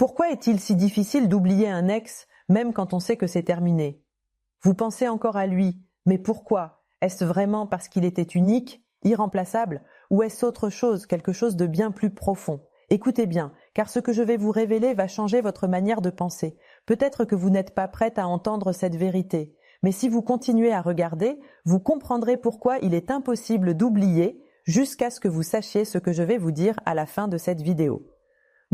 Pourquoi est-il si difficile d'oublier un ex, même quand on sait que c'est terminé? Vous pensez encore à lui, mais pourquoi? Est-ce vraiment parce qu'il était unique, irremplaçable, ou est-ce autre chose, quelque chose de bien plus profond? Écoutez bien, car ce que je vais vous révéler va changer votre manière de penser. Peut-être que vous n'êtes pas prête à entendre cette vérité, mais si vous continuez à regarder, vous comprendrez pourquoi il est impossible d'oublier jusqu'à ce que vous sachiez ce que je vais vous dire à la fin de cette vidéo.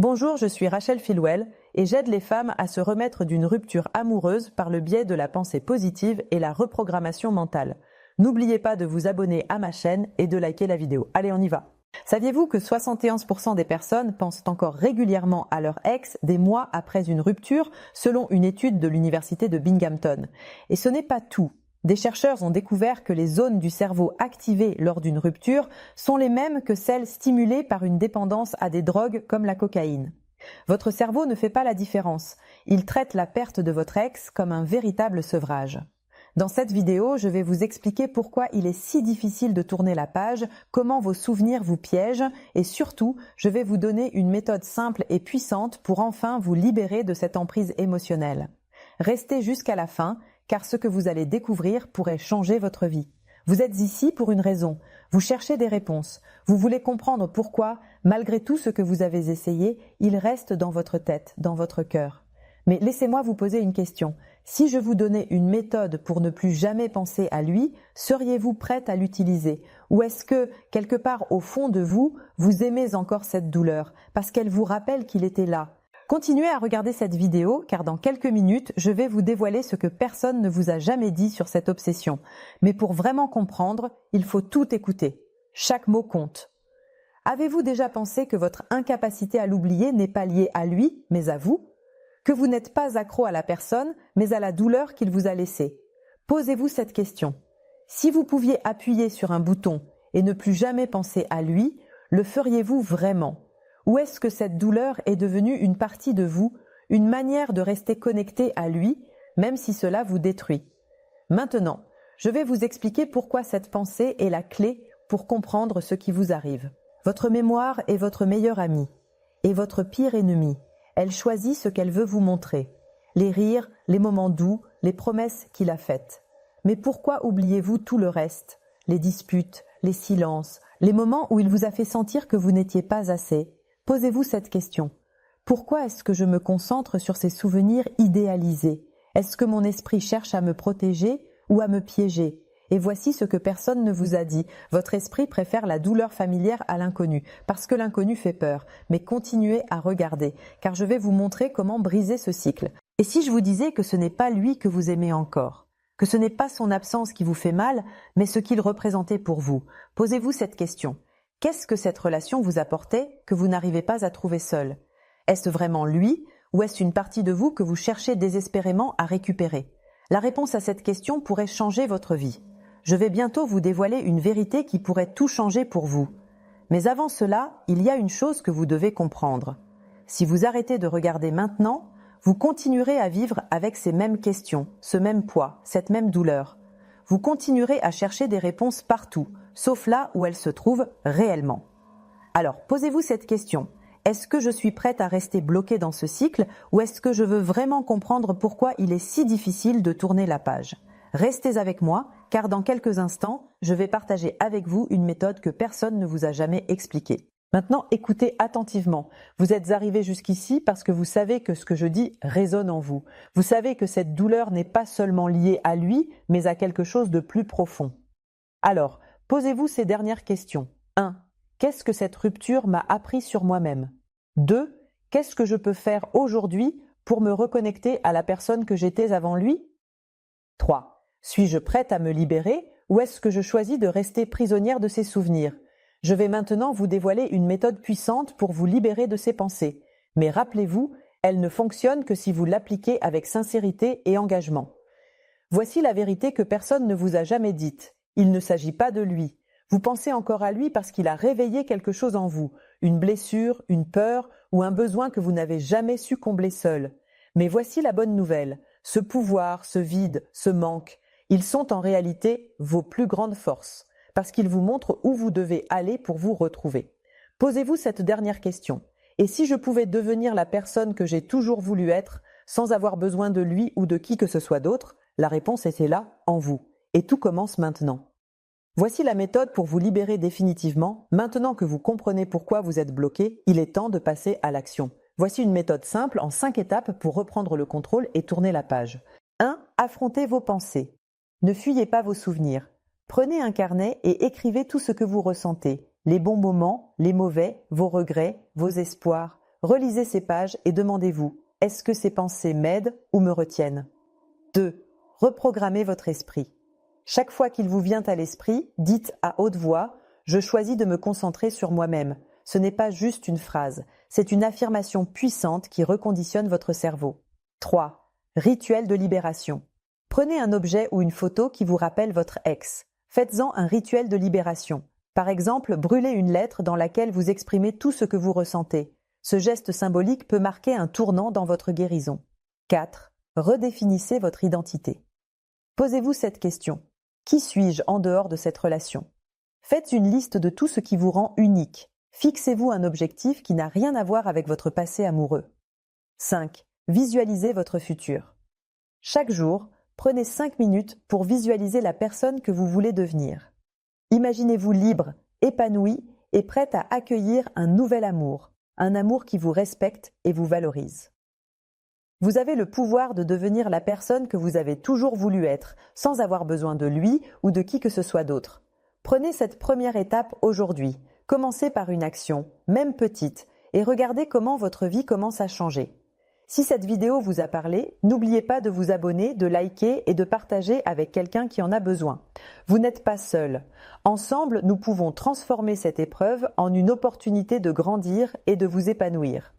Bonjour, je suis Rachel Filwell et j'aide les femmes à se remettre d'une rupture amoureuse par le biais de la pensée positive et la reprogrammation mentale. N'oubliez pas de vous abonner à ma chaîne et de liker la vidéo. Allez, on y va! Saviez-vous que 71% des personnes pensent encore régulièrement à leur ex des mois après une rupture, selon une étude de l'université de Binghamton? Et ce n'est pas tout. Des chercheurs ont découvert que les zones du cerveau activées lors d'une rupture sont les mêmes que celles stimulées par une dépendance à des drogues comme la cocaïne. Votre cerveau ne fait pas la différence. Il traite la perte de votre ex comme un véritable sevrage. Dans cette vidéo, je vais vous expliquer pourquoi il est si difficile de tourner la page, comment vos souvenirs vous piègent et surtout, je vais vous donner une méthode simple et puissante pour enfin vous libérer de cette emprise émotionnelle. Restez jusqu'à la fin, car ce que vous allez découvrir pourrait changer votre vie. Vous êtes ici pour une raison. Vous cherchez des réponses. Vous voulez comprendre pourquoi, malgré tout ce que vous avez essayé, il reste dans votre tête, dans votre cœur. Mais laissez-moi vous poser une question. Si je vous donnais une méthode pour ne plus jamais penser à lui, seriez-vous prête à l'utiliser? Ou est-ce que, quelque part au fond de vous, vous aimez encore cette douleur, parce qu'elle vous rappelle qu'il était là? Continuez à regarder cette vidéo, car dans quelques minutes, je vais vous dévoiler ce que personne ne vous a jamais dit sur cette obsession. Mais pour vraiment comprendre, il faut tout écouter. Chaque mot compte. Avez-vous déjà pensé que votre incapacité à l'oublier n'est pas liée à lui, mais à vous? Que vous n'êtes pas accro à la personne, mais à la douleur qu'il vous a laissée. Posez-vous cette question. Si vous pouviez appuyer sur un bouton et ne plus jamais penser à lui, le feriez-vous vraiment? Ou est-ce que cette douleur est devenue une partie de vous, une manière de rester connecté à lui, même si cela vous détruit? Maintenant, je vais vous expliquer pourquoi cette pensée est la clé pour comprendre ce qui vous arrive. Votre mémoire est votre meilleure amie et votre pire ennemi. Elle choisit ce qu'elle veut vous montrer. Les rires, les moments doux, les promesses qu'il a faites. Mais pourquoi oubliez-vous tout le reste? Les disputes, les silences, les moments où il vous a fait sentir que vous n'étiez pas assez. Posez-vous cette question. Pourquoi est-ce que je me concentre sur ces souvenirs idéalisés? Est-ce que mon esprit cherche à me protéger ou à me piéger? Et voici ce que personne ne vous a dit. Votre esprit préfère la douleur familière à l'inconnu, parce que l'inconnu fait peur. Mais continuez à regarder, car je vais vous montrer comment briser ce cycle. Et si je vous disais que ce n'est pas lui que vous aimez encore, que ce n'est pas son absence qui vous fait mal, mais ce qu'il représentait pour vous? Posez-vous cette question. Qu'est-ce que cette relation vous apportait que vous n'arrivez pas à trouver seul? Est-ce vraiment lui, ou est-ce une partie de vous que vous cherchez désespérément à récupérer? La réponse à cette question pourrait changer votre vie. Je vais bientôt vous dévoiler une vérité qui pourrait tout changer pour vous. Mais avant cela, il y a une chose que vous devez comprendre. Si vous arrêtez de regarder maintenant, vous continuerez à vivre avec ces mêmes questions, ce même poids, cette même douleur. Vous continuerez à chercher des réponses partout, sauf là où elles se trouvent réellement. Alors, posez-vous cette question. Est-ce que je suis prête à rester bloquée dans ce cycle ou est-ce que je veux vraiment comprendre pourquoi il est si difficile de tourner la page? Restez avec moi, car dans quelques instants, je vais partager avec vous une méthode que personne ne vous a jamais expliquée. Maintenant, écoutez attentivement. Vous êtes arrivé jusqu'ici parce que vous savez que ce que je dis résonne en vous. Vous savez que cette douleur n'est pas seulement liée à lui, mais à quelque chose de plus profond. Alors, posez-vous ces dernières questions. 1. Qu'est-ce que cette rupture m'a appris sur moi-même? 2. Qu'est-ce que je peux faire aujourd'hui pour me reconnecter à la personne que j'étais avant lui? 3. Suis-je prête à me libérer ou est-ce que je choisis de rester prisonnière de ces souvenirs? Je vais maintenant vous dévoiler une méthode puissante pour vous libérer de ces pensées. Mais rappelez-vous, elle ne fonctionne que si vous l'appliquez avec sincérité et engagement. Voici la vérité que personne ne vous a jamais dite. Il ne s'agit pas de lui. Vous pensez encore à lui parce qu'il a réveillé quelque chose en vous, une blessure, une peur ou un besoin que vous n'avez jamais su combler seul. Mais voici la bonne nouvelle. Ce pouvoir, ce vide, ce manque, ils sont en réalité vos plus grandes forces, parce qu'ils vous montrent où vous devez aller pour vous retrouver. Posez-vous cette dernière question. Et si je pouvais devenir la personne que j'ai toujours voulu être, sans avoir besoin de lui ou de qui que ce soit d'autre, la réponse était là, en vous. Et tout commence maintenant. Voici la méthode pour vous libérer définitivement. Maintenant que vous comprenez pourquoi vous êtes bloqué, il est temps de passer à l'action. Voici une méthode simple en 5 étapes pour reprendre le contrôle et tourner la page. 1. Affrontez vos pensées. Ne fuyez pas vos souvenirs. Prenez un carnet et écrivez tout ce que vous ressentez. Les bons moments, les mauvais, vos regrets, vos espoirs. Relisez ces pages et demandez-vous, est-ce que ces pensées m'aident ou me retiennent ? 2. Reprogrammez votre esprit. Chaque fois qu'il vous vient à l'esprit, dites à haute voix « Je choisis de me concentrer sur moi-même ». Ce n'est pas juste une phrase, c'est une affirmation puissante qui reconditionne votre cerveau. 3. Rituel de libération. Prenez un objet ou une photo qui vous rappelle votre ex. Faites-en un rituel de libération. Par exemple, brûlez une lettre dans laquelle vous exprimez tout ce que vous ressentez. Ce geste symbolique peut marquer un tournant dans votre guérison. 4. Redéfinissez votre identité. Posez-vous cette question. Qui suis-je en dehors de cette relation ? Faites une liste de tout ce qui vous rend unique. Fixez-vous un objectif qui n'a rien à voir avec votre passé amoureux. 5. Visualisez votre futur. Chaque jour, prenez 5 minutes pour visualiser la personne que vous voulez devenir. Imaginez-vous libre, épanoui et prête à accueillir un nouvel amour, un amour qui vous respecte et vous valorise. Vous avez le pouvoir de devenir la personne que vous avez toujours voulu être, sans avoir besoin de lui ou de qui que ce soit d'autre. Prenez cette première étape aujourd'hui. Commencez par une action, même petite, et regardez comment votre vie commence à changer. Si cette vidéo vous a parlé, n'oubliez pas de vous abonner, de liker et de partager avec quelqu'un qui en a besoin. Vous n'êtes pas seul. Ensemble, nous pouvons transformer cette épreuve en une opportunité de grandir et de vous épanouir.